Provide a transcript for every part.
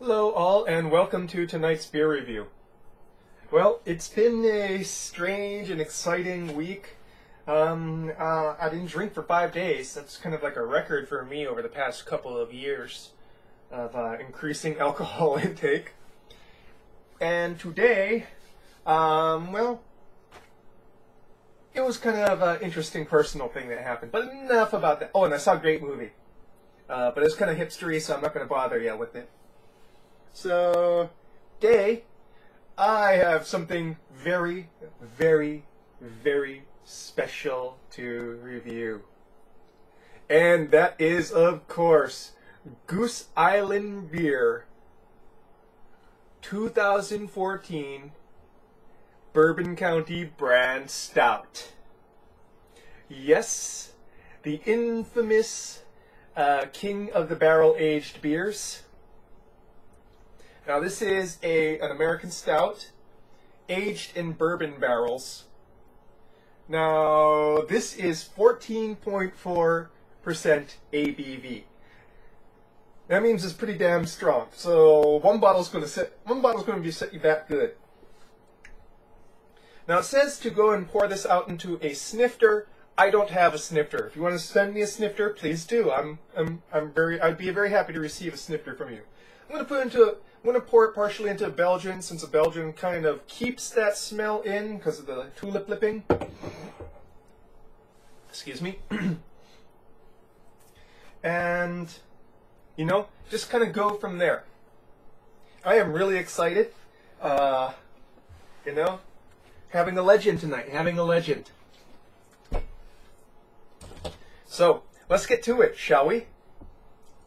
Hello all and welcome to tonight's beer review. Well, it's been a strange and exciting week. I didn't drink for 5 days. That's kind of like a record for me over the past couple of years of increasing alcohol intake. And today, well, it was kind of an interesting personal thing that happened. But enough about that. Oh, and I saw a great movie. But it's kind of hipstery, so I'm not going to bother you with it. So, today, I have something very, very, very special to review. And that is, of course, Goose Island Beer 2014 Bourbon County brand stout. Yes, the infamous king of the barrel-aged beers. Now this is an American stout, aged in bourbon barrels. Now this is 14.4% ABV. That means it's pretty damn strong. So one bottle's going to be set you back good. Now it says to go and pour this out into a snifter. I don't have a snifter. If you want to send me a snifter, please do. I'd be very happy to receive a snifter from you. I'm going to pour it partially into a Belgian, since a Belgian kind of keeps that smell in because of the tulip lipping. Excuse me. And, you know, just kind of go from there. I am really excited. You know, having a legend tonight, having a legend. So, let's get to it, shall we?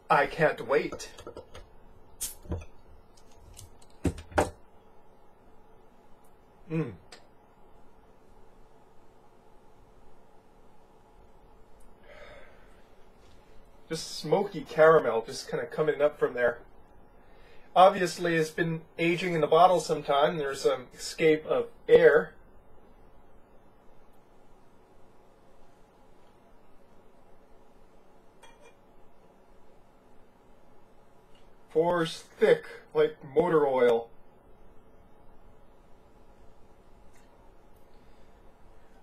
I can't wait. Just smoky caramel just kind of coming up from there. Obviously it's been aging in the bottle some time. There's some escape of air. Pours thick like motor oil.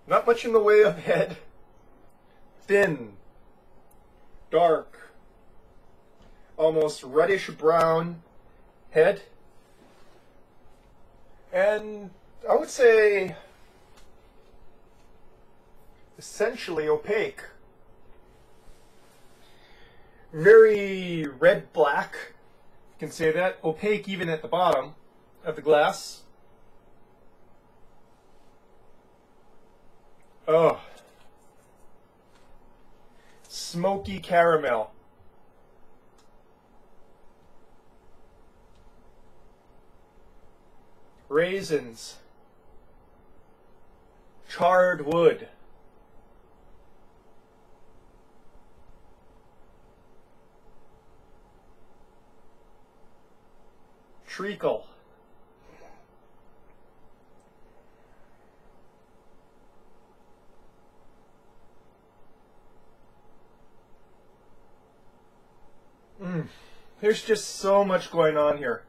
Not much in the way of head. Thin, dark, almost reddish brown head. And I would say essentially opaque. Very red-black. You can say that. Opaque even at the bottom of the glass. Oh. Smoky caramel. Raisins. Charred wood. Treacle. There's just so much going on here.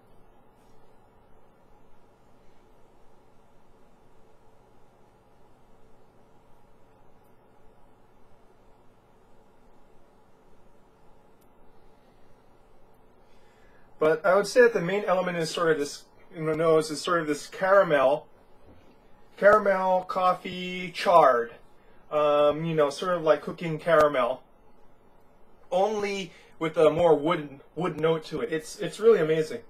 But I would say that the main element is sort of this, in the nose, is sort of this caramel, coffee, charred. You know, sort of like cooking caramel. Only with a more wood note to it. It's really amazing.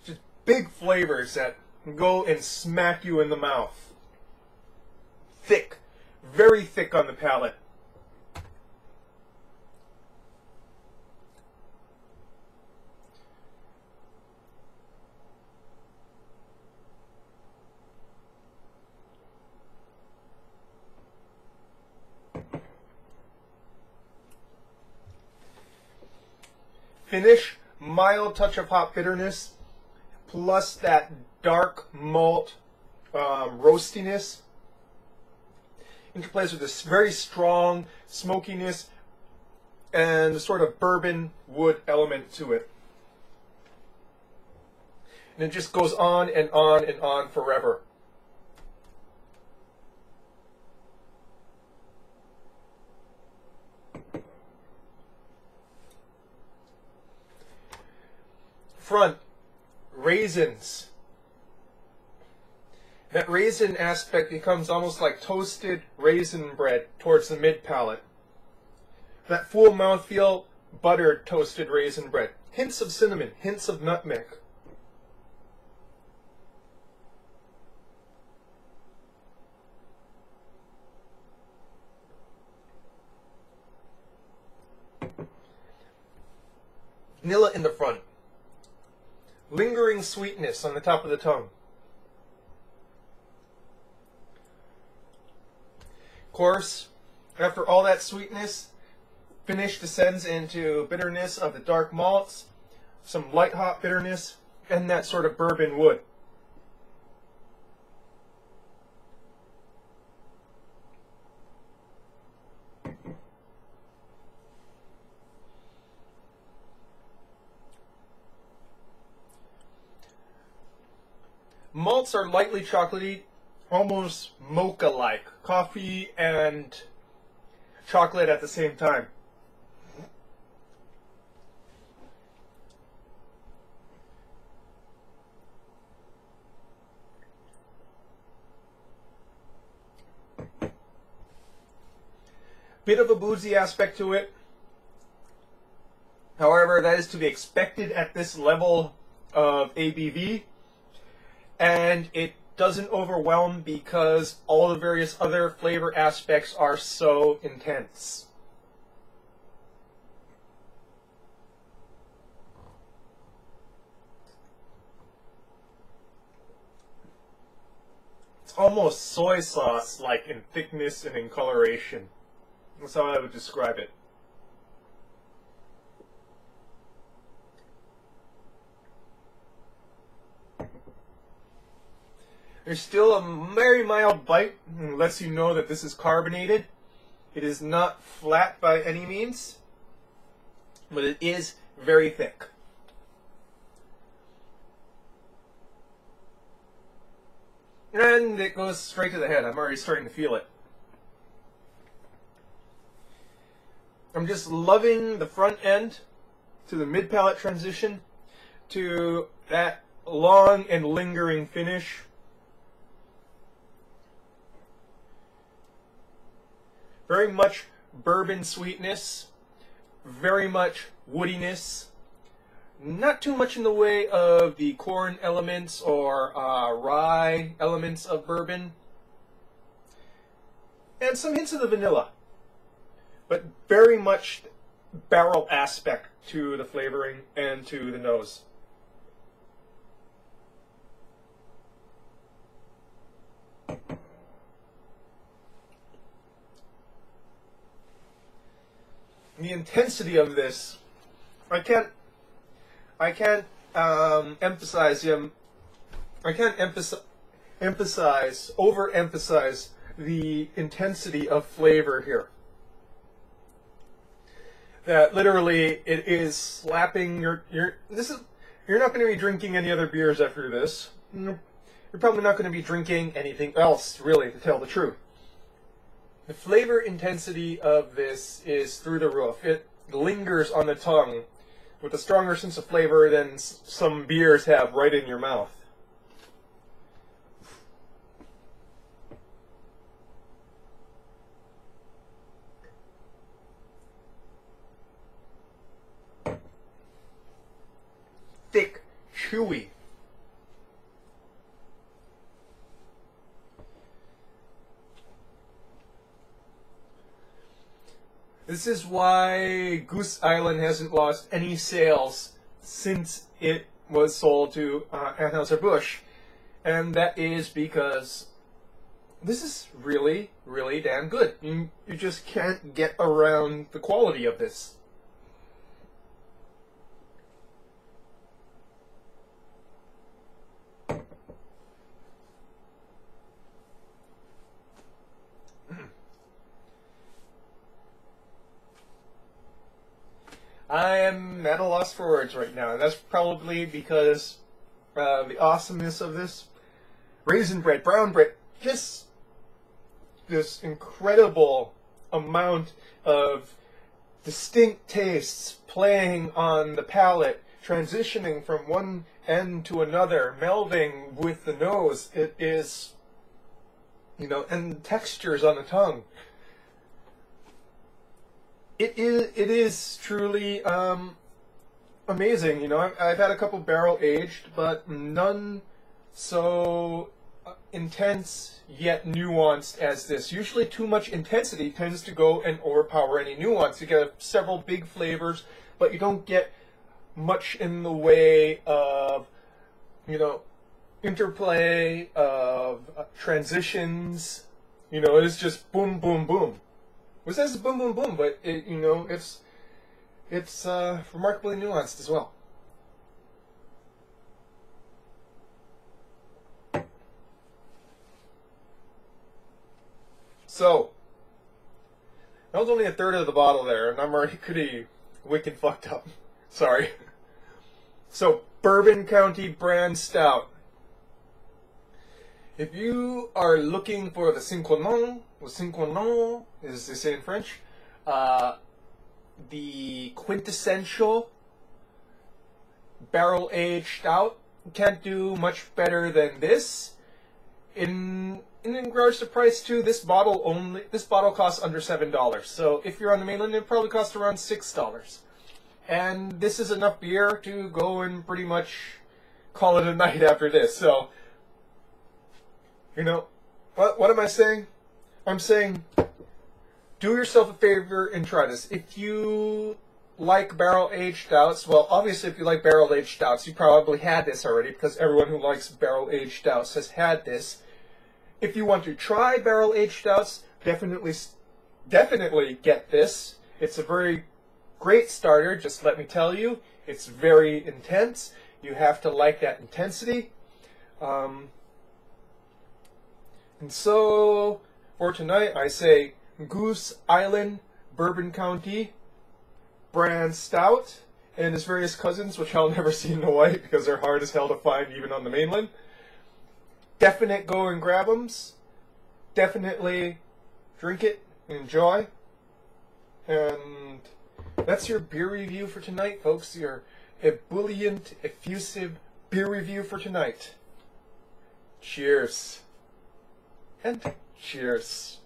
Just big flavors that go and smack you in the mouth. Thick, very thick on the palate. Finish, mild touch of hop bitterness, plus that dark malt roastiness. interplays with this very strong smokiness and a sort of bourbon wood element to it. And it just goes on and on and on forever. Front, raisins. That raisin aspect becomes almost like toasted raisin bread towards the mid palate. That full mouthfeel, buttered toasted raisin bread. Hints of cinnamon, hints of nutmeg. Vanilla in the front. Lingering sweetness on the top of the tongue. Of course, after all that sweetness, finish descends into bitterness of the dark malts, some light hop bitterness, and that sort of bourbon wood. Malts are lightly chocolatey, almost mocha-like. Coffee and chocolate at the same time. Bit of a boozy aspect to it. However, that is to be expected at this level of ABV. And it doesn't overwhelm because all the various other flavor aspects are so intense. It's almost soy sauce-like in thickness and in coloration. That's how I would describe it. There's still a very mild bite, and lets you know that this is carbonated. It is not flat by any means, but it is very thick. And it goes straight to the head. I'm already starting to feel it. I'm just loving the front end to the mid-palate transition to that long and lingering finish. Very much bourbon sweetness, very much woodiness, not too much in the way of the corn elements or rye elements of bourbon, and some hints of the vanilla, but very much barrel aspect to the flavoring and to the nose. The intensity of this, I can't overemphasize the intensity of flavor here. That literally it is slapping you're not going to be drinking any other beers after this. You're probably not going to be drinking anything else, really, to tell the truth. The flavor intensity of this is through the roof. It lingers on the tongue with a stronger sense of flavor than some beers have right in your mouth. Thick, chewy. This is why Goose Island hasn't lost any sales since it was sold to Anheuser-Busch. And that is because this is really, really damn good. You just can't get around the quality of this. am at a loss for words right now. And that's probably because the awesomeness of this raisin bread, brown bread, just this incredible amount of distinct tastes playing on the palate, transitioning from one end to another, melding with the nose. It is, you know, and textures on the tongue. It is truly amazing. You know, I've had a couple barrel aged, but none so intense yet nuanced as this. Usually too much intensity tends to go and overpower any nuance. You get several big flavors, but you don't get much in the way of, you know, interplay of transitions. You know, it's just boom, boom, boom. It says boom, boom, boom, but it, you know, it's remarkably nuanced as well. So, that was only a third of the bottle there, and I'm already pretty wicked fucked up. Sorry. So, Bourbon County brand stout. If you are looking for the cinq nom, as they say in French, the quintessential barrel-aged stout, can't do much better than this. In regards to price too, this bottle costs under $7. So if you're on the mainland, it probably costs around $6. And this is enough beer to go and pretty much call it a night after this. So, you know, what am I saying? I'm saying, do yourself a favor and try this. If you like barrel-aged stouts, well, obviously if you like barrel-aged stouts, you probably had this already, because everyone who likes barrel-aged stouts has had this. If you want to try barrel-aged stouts, definitely get this. It's a very great starter, just let me tell you. It's very intense. You have to like that intensity. And so, for tonight, I say Goose Island Bourbon County brand stout and its various cousins, which I'll never see in Hawaii because they're hard as hell to find even on the mainland. Definite go and grab 'ems. Definitely drink it, enjoy. And that's your beer review for tonight, folks. Your ebullient, effusive beer review for tonight. Cheers. And cheers.